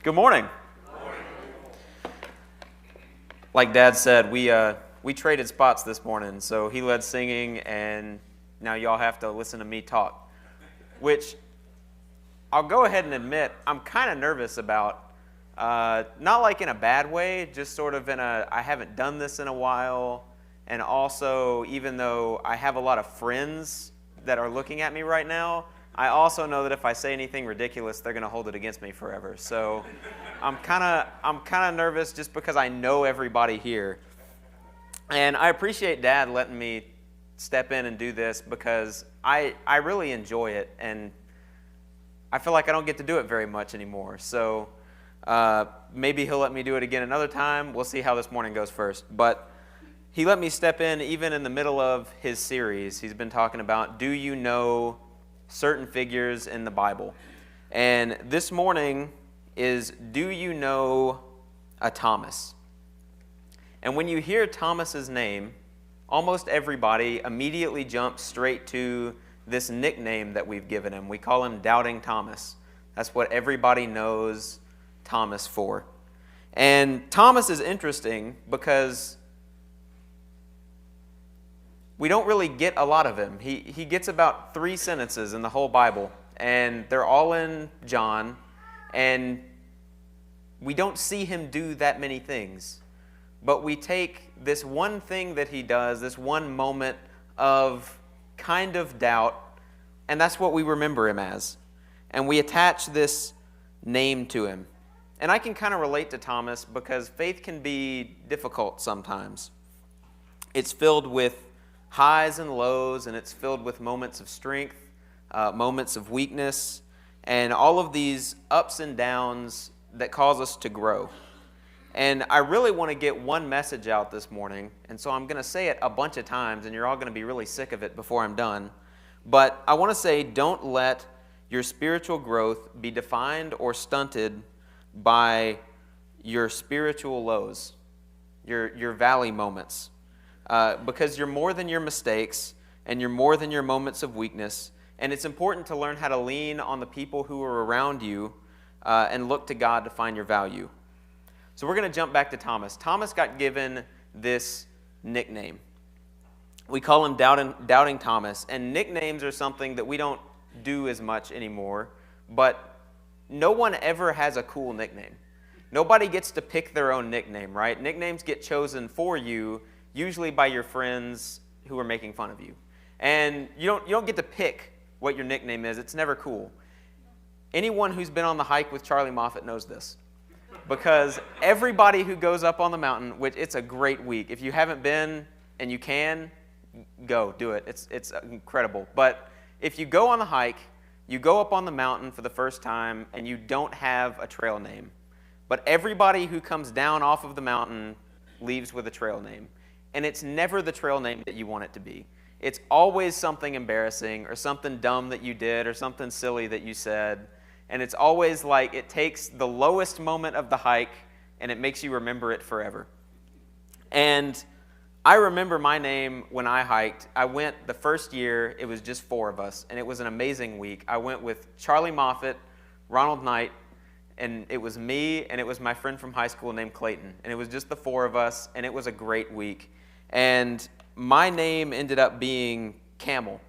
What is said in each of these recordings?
Good morning. Like Dad said, we traded spots this morning, so he led singing, and now y'all have to listen to me talk, which I'll go ahead and admit I'm kind of nervous about. Not like in a bad way, just sort of in a I haven't done this in a while, and also even though I have a lot of friends that are looking at me right now, I also know that if I say anything ridiculous, they're going to hold it against me forever. So I'm kind of nervous just because I know everybody here. And I appreciate Dad letting me step in and do this because I really enjoy it, and I feel like I don't get to do it very much anymore. So maybe he'll let me do it again another time. We'll see how this morning goes first. But he let me step in even in the middle of his series. He's been talking about, do you know certain figures in the Bible? And this morning is, do you know a Thomas? And when you hear Thomas's name, almost everybody immediately jumps straight to this nickname that we've given him. We call him Doubting Thomas. That's what everybody knows Thomas for. And Thomas is interesting because we don't really get a lot of him. He gets about 3 sentences in the whole Bible, and they're all in John, and we don't see him do that many things. But we take this one thing that he does, this one moment of kind of doubt, and that's what we remember him as. And we attach this name to him. And I can kind of relate to Thomas because faith can be difficult sometimes. It's filled with highs and lows, and it's filled with moments of strength, moments of weakness, and all of these ups and downs that cause us to grow. And I really want to get one message out this morning, and so I'm going to say it a bunch of times, and you're all going to be really sick of it before I'm done. But I want to say, don't let your spiritual growth be defined or stunted by your spiritual lows, your valley moments. Because you're more than your mistakes, and you're more than your moments of weakness, and it's important to learn how to lean on the people who are around you and look to God to find your value. So we're going to jump back to Thomas. Thomas got given this nickname. We call him Doubting Thomas, and nicknames are something that we don't do as much anymore, but no one ever has a cool nickname. Nobody gets to pick their own nickname, right? Nicknames get chosen for you, usually by your friends who are making fun of you. And you don't get to pick what your nickname is. It's never cool. Anyone who's been on the hike with Charlie Moffett knows this. Because everybody who goes up on the mountain, which it's a great week. If you haven't been and you can, go, do it. It's incredible. But if you go on the hike, you go up on the mountain for the first time and you don't have a trail name. But everybody who comes down off of the mountain leaves with a trail name. And it's never the trail name that you want it to be. It's always something embarrassing or something dumb that you did or something silly that you said. And it's always like it takes the lowest moment of the hike and it makes you remember it forever. And I remember my name when I hiked. I went the first year, it was just 4 of us, and it was an amazing week. I went with Charlie Moffett, Ronald Knight, and it was me, and it was my friend from high school named Clayton. And it was just the 4 of us, and it was a great week. And my name ended up being Camel,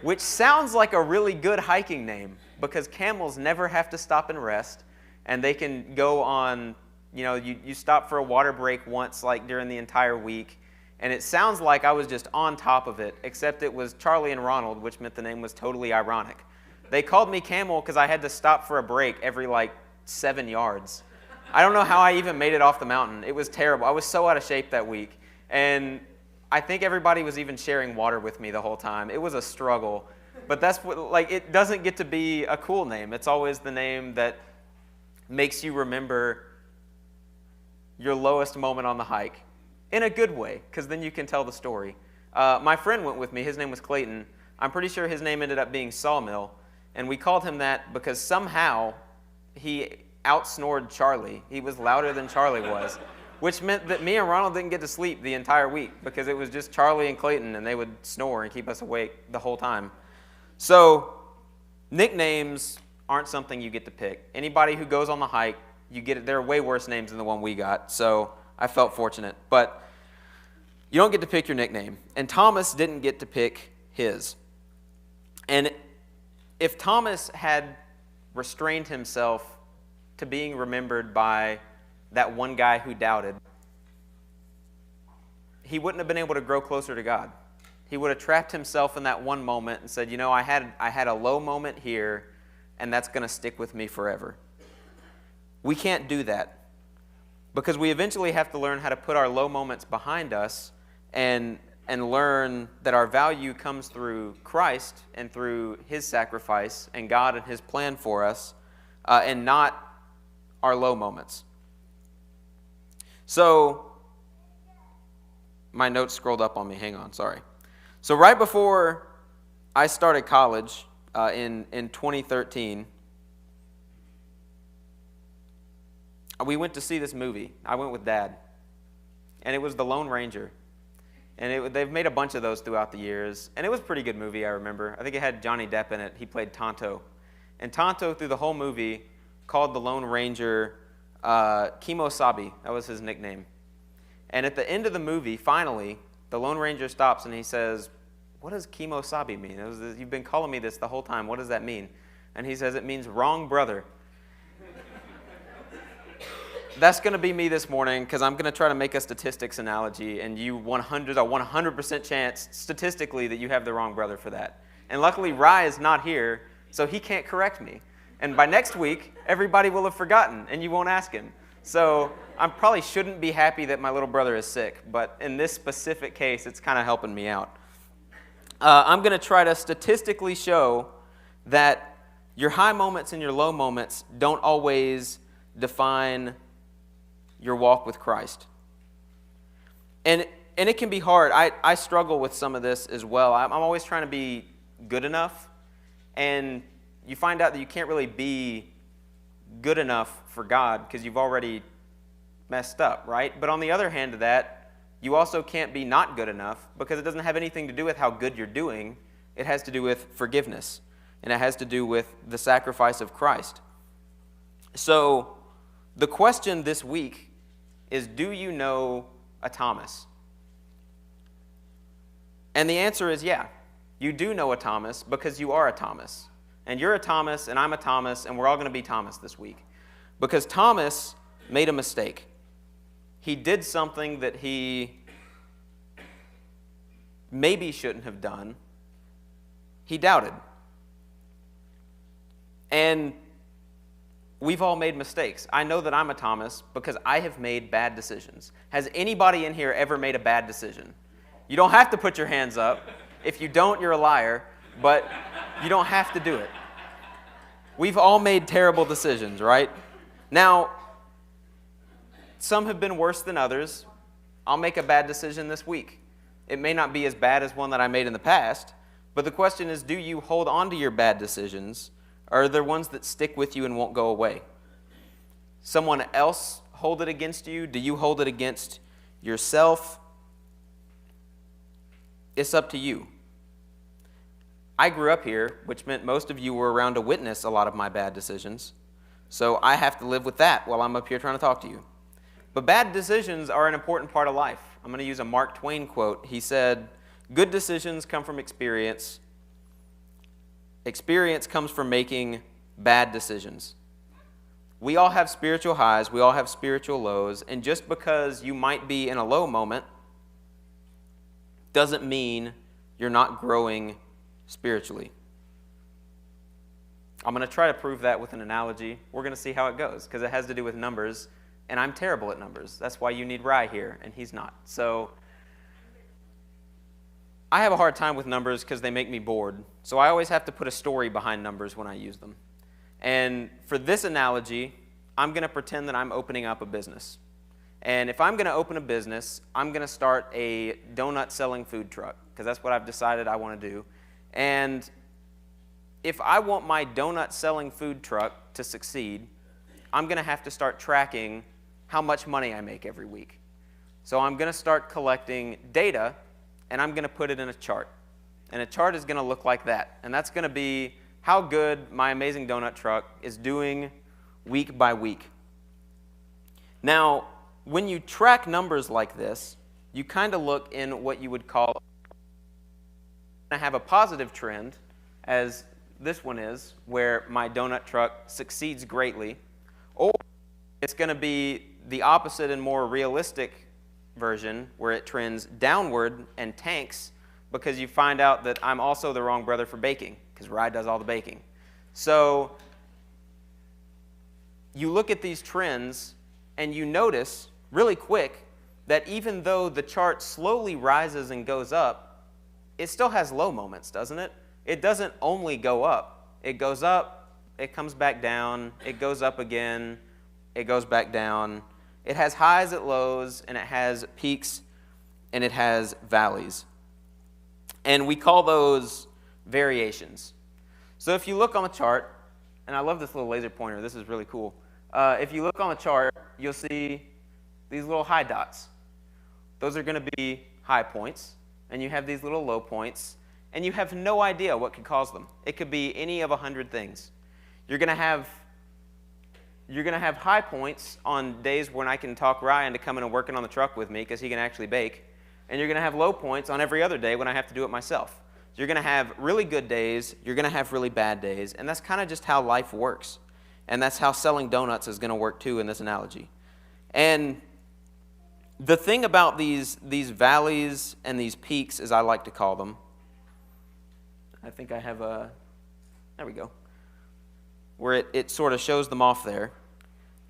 which sounds like a really good hiking name because camels never have to stop and rest, and they can go on, you stop for a water break once, like during the entire week, and it sounds like I was just on top of it, except it was Charlie and Ronald, which meant the name was totally ironic. They called me Camel because I had to stop for a break every 7 yards. I don't know how I even made it off the mountain. It was terrible. I was so out of shape that week, and I think everybody was even sharing water with me the whole time. It was a struggle. But that's what, it doesn't get to be a cool name. It's always the name that makes you remember your lowest moment on the hike in a good way, because then you can tell the story. My friend went with me. His name was Clayton. I'm pretty sure his name ended up being Sawmill, and we called him that because somehow he outsnored Charlie. He was louder than Charlie was, which meant that me and Ronald didn't get to sleep the entire week because it was just Charlie and Clayton, and they would snore and keep us awake the whole time. So nicknames aren't something you get to pick. Anybody who goes on the hike, you get it. There are way worse names than the one we got, so I felt fortunate. But you don't get to pick your nickname. And Thomas didn't get to pick his. And if Thomas had restrained himself to being remembered by that one guy who doubted, he wouldn't have been able to grow closer to God. He would have trapped himself in that one moment and said, I had a low moment here, and that's going to stick with me forever. We can't do that because we eventually have to learn how to put our low moments behind us and learn that our value comes through Christ and through His sacrifice and God and His plan for us, and not our low moments. So, my notes scrolled up on me. Hang on, sorry. So right before I started college in 2013, we went to see this movie. I went with Dad, and it was The Lone Ranger. And they've made a bunch of those throughout the years, and it was a pretty good movie, I remember. I think it had Johnny Depp in it. He played Tonto. And Tonto, through the whole movie, called the Lone Ranger Kimosabi. That was his nickname. And at the end of the movie, finally, the Lone Ranger stops and he says, "What does Kimosabi mean? You've been calling me this the whole time. What does that mean?" And he says, "It means wrong brother." That's going to be me this morning because I'm going to try to make a statistics analogy, and you 100% chance statistically that you have the wrong brother for that. And luckily, Rye is not here, so he can't correct me. And by next week, everybody will have forgotten, and you won't ask him. So I probably shouldn't be happy that my little brother is sick, but in this specific case, it's kind of helping me out. I'm going to try to statistically show that your high moments and your low moments don't always define your walk with Christ. And it can be hard. I struggle with some of this as well. I'm always trying to be good enough, and you find out that you can't really be good enough for God because you've already messed up, right? But on the other hand of that, you also can't be not good enough because it doesn't have anything to do with how good you're doing. It has to do with forgiveness, and it has to do with the sacrifice of Christ. So the question this week is, do you know a Thomas? And the answer is yeah. You do know a Thomas because you are a Thomas. And you're a Thomas, and I'm a Thomas, and we're all going to be Thomas this week. Because Thomas made a mistake. He did something that he maybe shouldn't have done. He doubted. And we've all made mistakes. I know that I'm a Thomas because I have made bad decisions. Has anybody in here ever made a bad decision? You don't have to put your hands up. If you don't, you're a liar, but you don't have to do it. We've all made terrible decisions, right? Now, some have been worse than others. I'll make a bad decision this week. It may not be as bad as one that I made in the past, but the question is, do you hold on to your bad decisions? Or are there ones that stick with you and won't go away? Someone else hold it against you? Do you hold it against yourself? It's up to you. I grew up here, which meant most of you were around to witness a lot of my bad decisions. So I have to live with that while I'm up here trying to talk to you. But bad decisions are an important part of life. I'm going to use a Mark Twain quote. He said, "Good decisions come from experience. Experience comes from making bad decisions." We all have spiritual highs. We all have spiritual lows. And just because you might be in a low moment doesn't mean you're not growing spiritually. I'm going to try to prove that with an analogy. We're going to see how it goes because it has to do with numbers, and I'm terrible at numbers. That's why you need Rye here, and he's not. So I have a hard time with numbers because they make me bored. So I always have to put a story behind numbers when I use them. And for this analogy, I'm going to pretend that I'm opening up a business. And if I'm going to open a business, I'm going to start a donut selling food truck because that's what I've decided I want to do. And if I want my donut selling food truck to succeed, I'm going to have to start tracking how much money I make every week. So I'm going to start collecting data, and I'm going to put it in a chart. And a chart is going to look like that. And that's going to be how good my amazing donut truck is doing week by week. Now, when you track numbers like this, you kind of look in what you would call have a positive trend, as this one is, where my donut truck succeeds greatly, or it's going to be the opposite and more realistic version, where it trends downward and tanks because you find out that I'm also the wrong brother for baking, because Rye does all the baking. So you look at these trends and you notice really quick that even though the chart slowly rises and goes up, it still has low moments, doesn't it? It doesn't only go up. It goes up, it comes back down, it goes up again, it goes back down. It has highs and lows, and it has peaks, and it has valleys. And we call those variations. So if you look on the chart, and I love this little laser pointer, this is really cool. If you look on the chart, you'll see these little high dots. Those are going to be high points, and you have these little low points, and you have no idea what could cause them. It could be any of 100 things. You're going to have high points on days when I can talk Ryan into coming and working on the truck with me because he can actually bake, and you're going to have low points on every other day when I have to do it myself. So you're going to have really good days, you're going to have really bad days, and that's kind of just how life works. And that's how selling donuts is going to work too in this analogy. And the thing about these valleys and these peaks, as I like to call them, I think I have a, there we go, where it sort of shows them off there,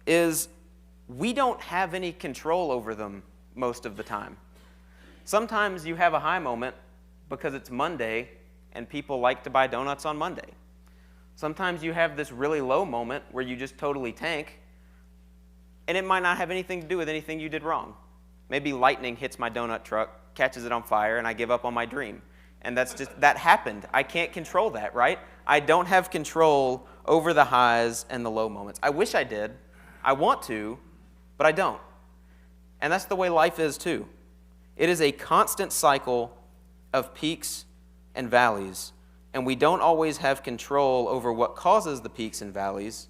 is we don't have any control over them most of the time. Sometimes you have a high moment because it's Monday and people like to buy donuts on Monday. Sometimes you have this really low moment where you just totally tank, and it might not have anything to do with anything you did wrong. Maybe lightning hits my donut truck, catches it on fire, and I give up on my dream. And that happened. I can't control that, right? I don't have control over the highs and the low moments. I wish I did. I want to, but I don't. And that's the way life is too. It is a constant cycle of peaks and valleys, and we don't always have control over what causes the peaks and valleys,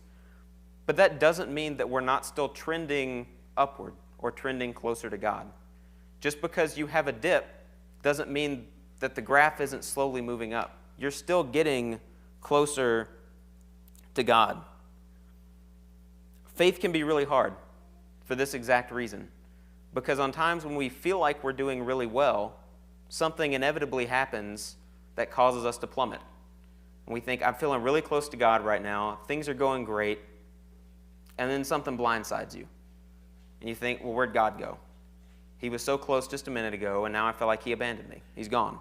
but that doesn't mean that we're not still trending upward or trending closer to God. Just because you have a dip doesn't mean that the graph isn't slowly moving up. You're still getting closer to God. Faith can be really hard for this exact reason, because on times when we feel like we're doing really well, something inevitably happens that causes us to plummet. And we think, I'm feeling really close to God right now, things are going great, and then something blindsides you. And you think, well, where'd God go? He was so close just a minute ago, and now I feel like he abandoned me. He's gone.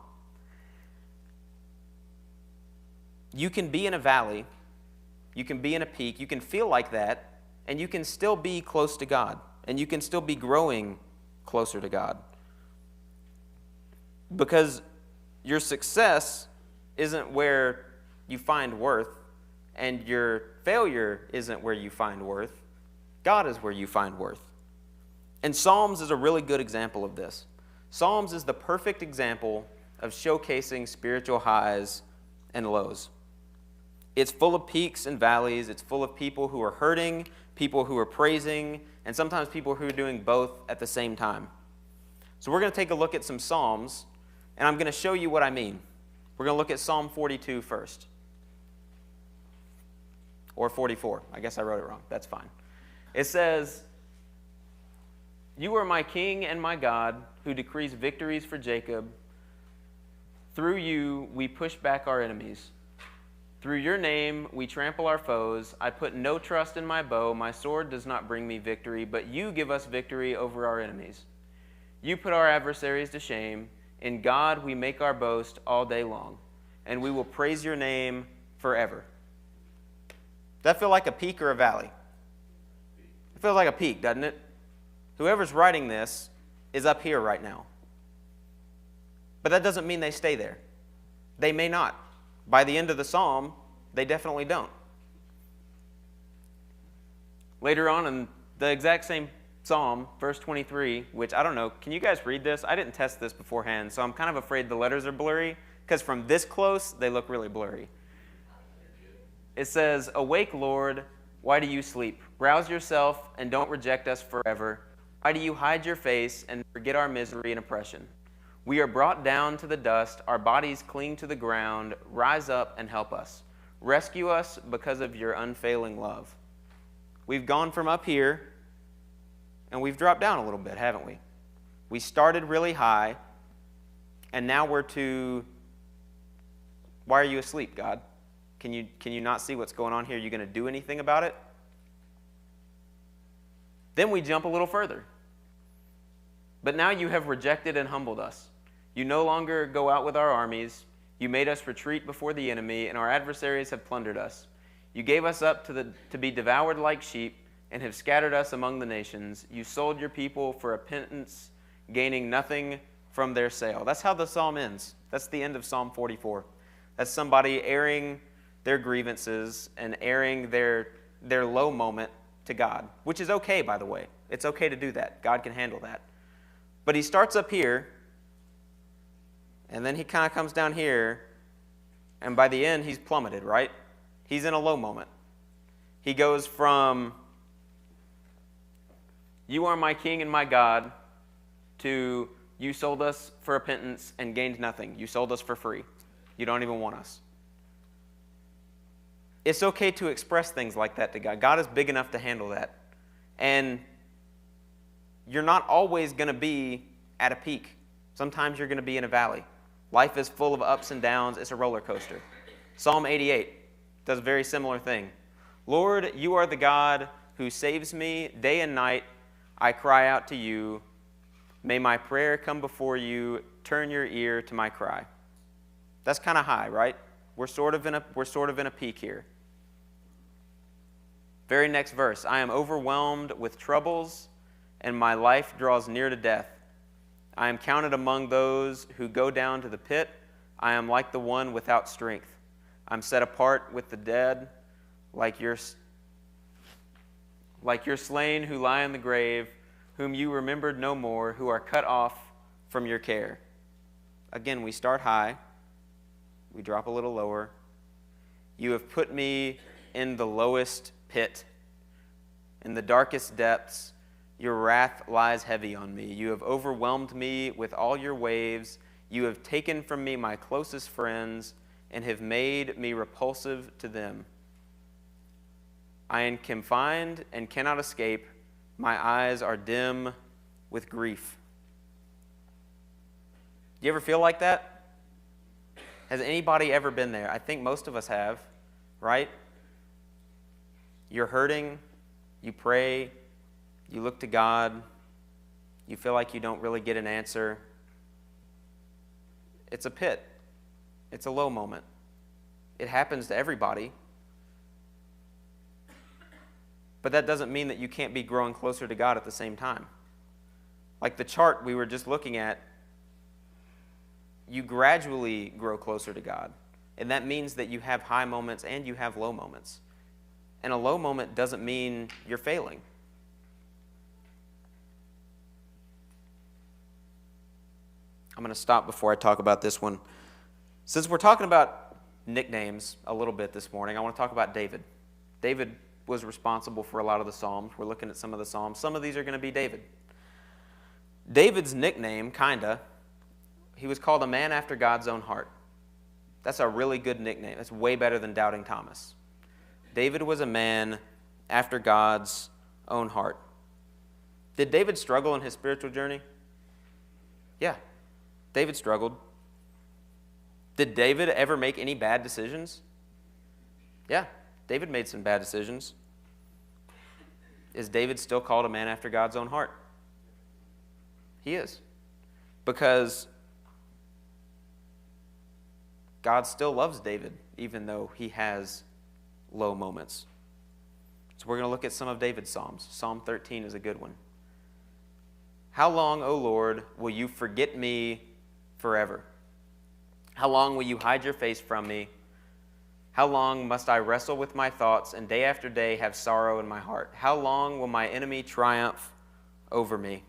You can be in a valley, you can be in a peak, you can feel like that, and you can still be close to God, and you can still be growing closer to God. Because your success isn't where you find worth, and your failure isn't where you find worth. God is where you find worth. And Psalms is a really good example of this. Psalms is the perfect example of showcasing spiritual highs and lows. It's full of peaks and valleys. It's full of people who are hurting, people who are praising, and sometimes people who are doing both at the same time. So we're going to take a look at some Psalms, and I'm going to show you what I mean. We're going to look at Psalm 42 first. Or 44. I guess I wrote it wrong. That's fine. It says, "You are my King and my God, who decrees victories for Jacob. Through you we push back our enemies. Through your name we trample our foes. I put no trust in my bow. My sword does not bring me victory, but you give us victory over our enemies. You put our adversaries to shame. In God we make our boast all day long, and we will praise your name forever." Does that feel like a peak or a valley? It feels like a peak, doesn't it? Whoever's writing this is up here right now. But that doesn't mean they stay there. They may not. By the end of the psalm, they definitely don't. Later on in the exact same psalm, verse 23, which I don't know, can you guys read this? I didn't test this beforehand, so I'm kind of afraid the letters are blurry, because from this close, they look really blurry. It says, "Awake, Lord, why do you sleep? Rouse yourself and don't reject us forever. Why do you hide your face and forget our misery and oppression? We are brought down to the dust, our bodies cling to the ground. Rise up and help us. Rescue us because of your unfailing love." We've gone from up here and we've dropped down a little bit, haven't we? We started really high, and now we're to, why are you asleep, God? Can you not see what's going on here? Are you going to do anything about it? Then we jump a little further. But now you have rejected and humbled us. You no longer go out with our armies. You made us retreat before the enemy, and our adversaries have plundered us. You gave us up to be devoured like sheep and have scattered us among the nations. You sold your people for a pittance, gaining nothing from their sale. That's how the psalm ends. That's the end of Psalm 44. That's somebody airing their grievances and airing their low moment to God, which is okay, by the way. It's okay to do that. God can handle that. But he starts up here, and then he kind of comes down here, and by the end, he's plummeted, right? He's in a low moment. He goes from, "You are my king and my God," to, "You sold us for a pittance and gained nothing. You sold us for free. You don't even want us." It's okay to express things like that to God. God is big enough to handle that. And you're not always going to be at a peak. Sometimes you're going to be in a valley. Life is full of ups and downs. It's a roller coaster. Psalm 88 does a very similar thing. "Lord, you are the God who saves me. Day and night I cry out to you. May my prayer come before you. Turn your ear to my cry." That's kind of high, right? We're sort of in a peak here. Very next verse. "I am overwhelmed with troubles, and my life draws near to death. I am counted among those who go down to the pit. I am like the one without strength. I'm set apart with the dead, like your slain who lie in the grave, whom you remembered no more, who are cut off from your care." Again, we start high. We drop a little lower. "You have put me in the lowest pit. In the darkest depths, your wrath lies heavy on me. You have overwhelmed me with all your waves. You have taken from me my closest friends and have made me repulsive to them. I am confined and cannot escape. My eyes are dim with grief." Do you ever feel like that? Has anybody ever been there? I think most of us have, right? You're hurting, you pray, you look to God, you feel like you don't really get an answer. It's a pit. It's a low moment. It happens to everybody. But that doesn't mean that you can't be growing closer to God at the same time. Like the chart we were just looking at, you gradually grow closer to God. And that means that you have high moments and you have low moments. And a low moment doesn't mean you're failing. I'm going to stop before I talk about this one. Since we're talking about nicknames a little bit this morning, I want to talk about David. David was responsible for a lot of the Psalms. We're looking at some of the Psalms. Some of these are going to be David. David's nickname, he was called a man after God's own heart. That's a really good nickname. That's way better than Doubting Thomas. David was a man after God's own heart. Did David struggle in his spiritual journey? Yeah, David struggled. Did David ever make any bad decisions? Yeah, David made some bad decisions. Is David still called a man after God's own heart? He is. Because God still loves David, even though he has low moments. So we're going to look at some of David's Psalms. Psalm 13 is a good one. "How long, O Lord, will you forget me forever? How long will you hide your face from me? How long must I wrestle with my thoughts and day after day have sorrow in my heart? How long will my enemy triumph over me?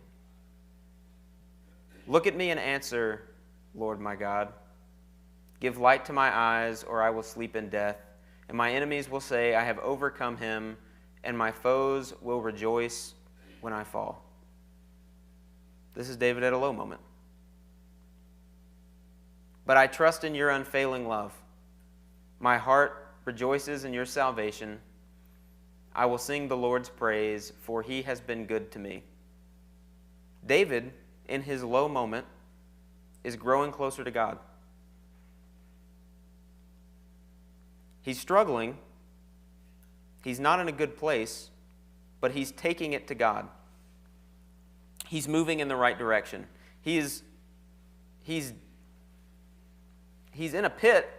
Look at me and answer, Lord my God. Give light to my eyes, or I will sleep in death. and my enemies will say, I have overcome him, and my foes will rejoice when I fall. This is David at a low moment. But I trust in your unfailing love. My heart rejoices in your salvation. I will sing the Lord's praise, for he has been good to me. David, in his low moment, is growing closer to God. He's struggling. He's not in a good place, but he's taking it to God. He's moving in the right direction. He's in a pit,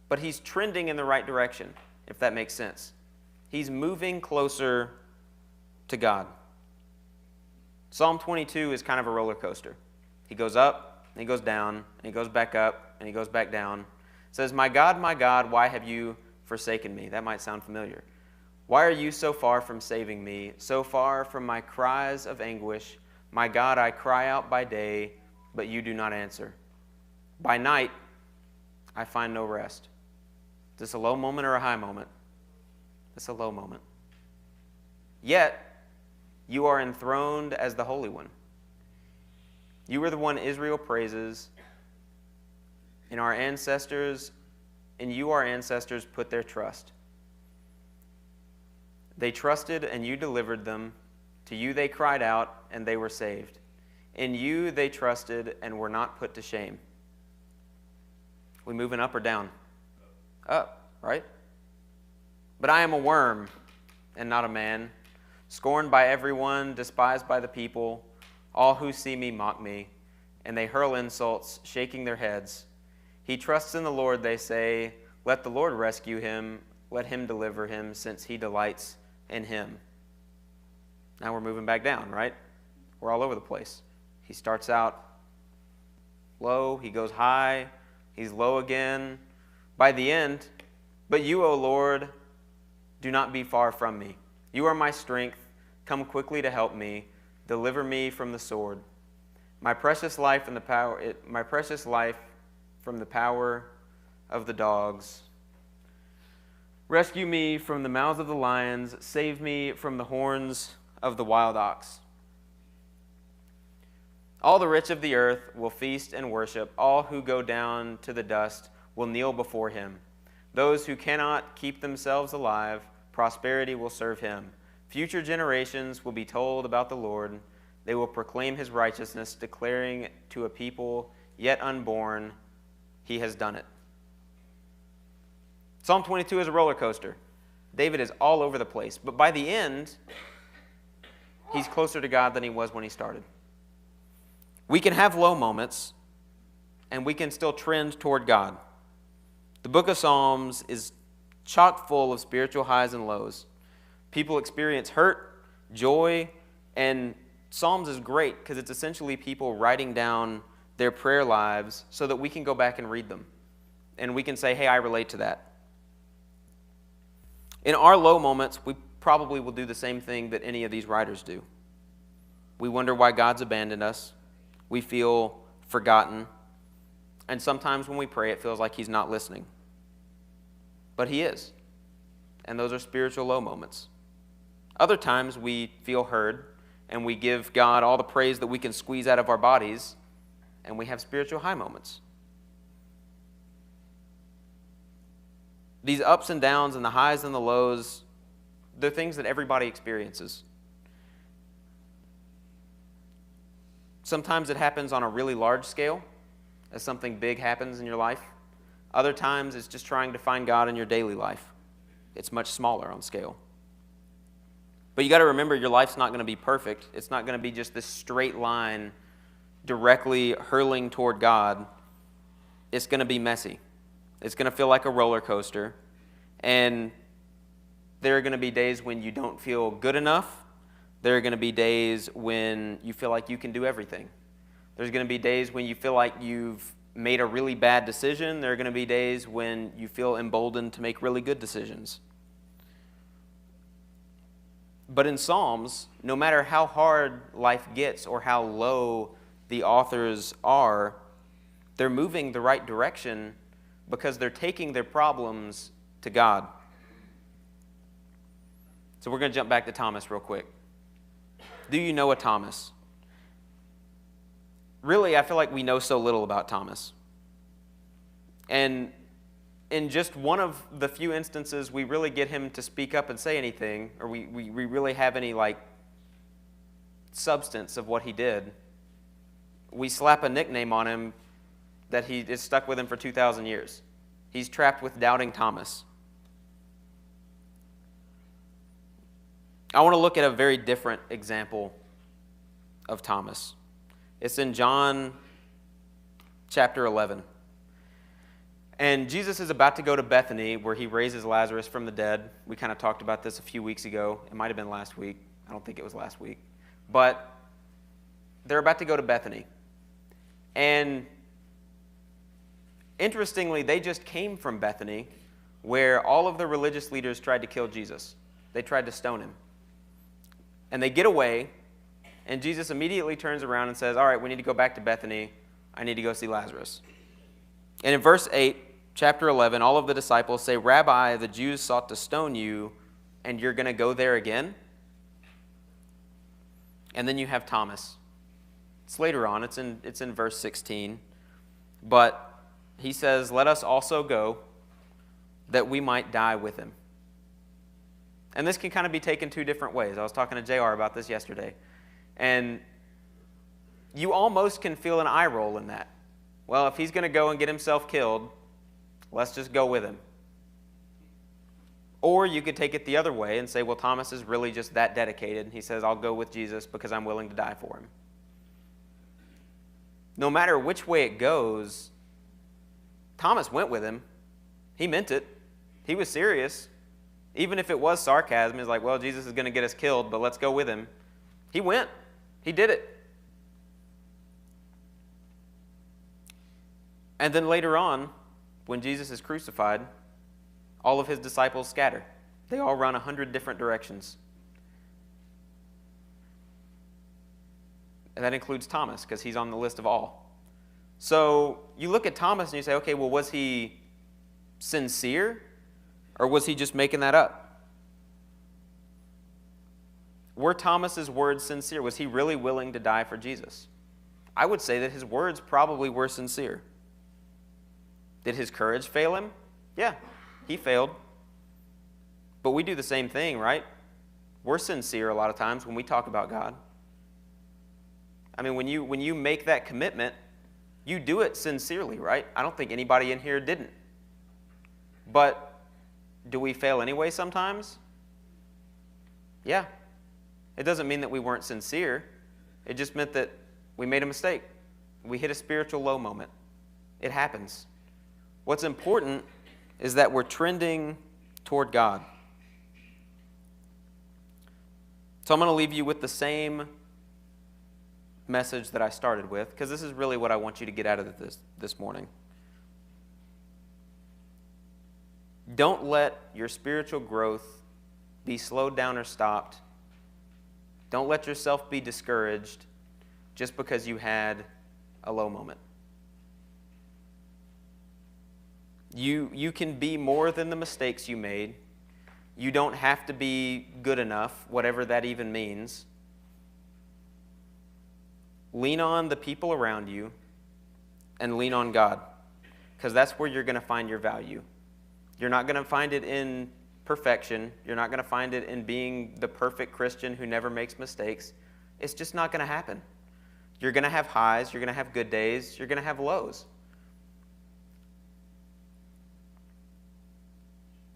but he's trending in the right direction, if that makes sense. He's moving closer to God. Psalm 22 is kind of a roller coaster. He goes up, and he goes down, and he goes back up, and he goes back down. It says, my God, why have you forsaken me? That might sound familiar. Why are you so far from saving me, so far from my cries of anguish? My God, I cry out by day, but you do not answer. By night, I find no rest. Is this a low moment or a high moment? It's a low moment. Yet, you are enthroned as the Holy One. You are the one Israel praises, and our ancestors, in you our ancestors put their trust. They trusted, and you delivered them. To you they cried out, and they were saved. In you they trusted, and were not put to shame. We moving up or down? Up, right? But I am a worm, and not a man, scorned by everyone, despised by the people. All who see me mock me, and they hurl insults, shaking their heads. He trusts in the Lord, they say. Let the Lord rescue him. Let him deliver him, since he delights in him. Now we're moving back down, right? We're all over the place. He starts out low, he goes high, he's low again. By the end, but you, O Lord, do not be far from me. You are my strength. Come quickly to help me. Deliver me from the sword. My precious life from the power of the dogs. Rescue me from the mouths of the lions. Save me from the horns of the wild ox. All the rich of the earth will feast and worship. All who go down to the dust will kneel before him. Those who cannot keep themselves alive, prosperity will serve him. Future generations will be told about the Lord. They will proclaim his righteousness, declaring to a people yet unborn, he has done it. Psalm 22 is a roller coaster. David is all over the place. But by the end, he's closer to God than he was when he started. We can have low moments, and we can still trend toward God. The book of Psalms is chock full of spiritual highs and lows. People experience hurt, joy, and Psalms is great because it's essentially people writing down their prayer lives so that we can go back and read them. And we can say, hey, I relate to that. In our low moments, we probably will do the same thing that any of these writers do. We wonder why God's abandoned us. We feel forgotten. And sometimes when we pray, it feels like he's not listening. But he is. And those are spiritual low moments. Other times we feel heard, and we give God all the praise that we can squeeze out of our bodies, and we have spiritual high moments. These ups and downs and the highs and the lows, they're things that everybody experiences. Sometimes it happens on a really large scale, as something big happens in your life. Other times it's just trying to find God in your daily life. It's much smaller on scale. But you got to remember, your life's not going to be perfect. It's not going to be just this straight line directly hurling toward God. It's going to be messy. It's going to feel like a roller coaster. And there are going to be days when you don't feel good enough. There are going to be days when you feel like you can do everything. There's going to be days when you feel like you've made a really bad decision. There are going to be days when you feel emboldened to make really good decisions. But in Psalms, no matter how hard life gets or how low the authors are, they're moving the right direction because they're taking their problems to God. So we're going to jump back to Thomas real quick. Do you know a Thomas? Really, I feel like we know so little about Thomas. And in just one of the few instances we really get him to speak up and say anything, or we really have any substance of what he did, we slap a nickname on him that he is stuck with him for 2,000 years. He's trapped with doubting Thomas. I want to look at a very different example of Thomas. It's in John chapter 11. And Jesus is about to go to Bethany, where he raises Lazarus from the dead. We kind of talked about this a few weeks ago. It might have been last week. I don't think it was last week. But they're about to go to Bethany. And interestingly, they just came from Bethany, where all of the religious leaders tried to kill Jesus. They tried to stone him. And they get away, and Jesus immediately turns around and says, all right, we need to go back to Bethany. I need to go see Lazarus. And in verse 8, chapter 11, all of the disciples say, Rabbi, the Jews sought to stone you, and you're going to go there again? And then you have Thomas. It's later on. It's in verse 16. But he says, let us also go, that we might die with him. And this can kind of be taken two different ways. I was talking to JR about this yesterday. And you almost can feel an eye roll in that. Well, if he's going to go and get himself killed, let's just go with him. Or you could take it the other way and say, well, Thomas is really just that dedicated. He says, I'll go with Jesus because I'm willing to die for him. No matter which way it goes, Thomas went with him. He meant it. He was serious. Even if it was sarcasm, he's like, well, Jesus is going to get us killed, but let's go with him. He went. He did it. And then later on, when Jesus is crucified, all of his disciples scatter. They all run 100 different directions. And that includes Thomas, because he's on the list of all. So you look at Thomas and you say, okay, well, was he sincere? Or was he just making that up? Were Thomas's words sincere? Was he really willing to die for Jesus? I would say that his words probably were sincere. Did his courage fail him? Yeah, he failed. But we do the same thing, right? We're sincere a lot of times when we talk about God. I mean, when you make that commitment, you do it sincerely, right? I don't think anybody in here didn't. But do we fail anyway sometimes? Yeah. It doesn't mean that we weren't sincere. It just meant that we made a mistake. We hit a spiritual low moment. It happens. What's important is that we're trending toward God. So I'm going to leave you with the same message that I started with, because this is really what I want you to get out of this morning. Don't let your spiritual growth be slowed down or stopped. Don't let yourself be discouraged just because you had a low moment. You can be more than the mistakes you made. You don't have to be good enough, whatever that even means. Lean on the people around you and lean on God, because that's where you're going to find your value. You're not going to find it in perfection. You're not going to find it in being the perfect Christian who never makes mistakes. It's just not going to happen. You're going to have highs. You're going to have good days. You're going to have lows.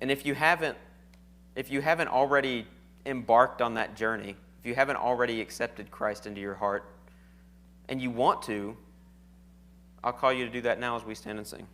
And if you haven't already embarked on that journey, if you haven't already accepted Christ into your heart, and you want to, I'll call you to do that now as we stand and sing.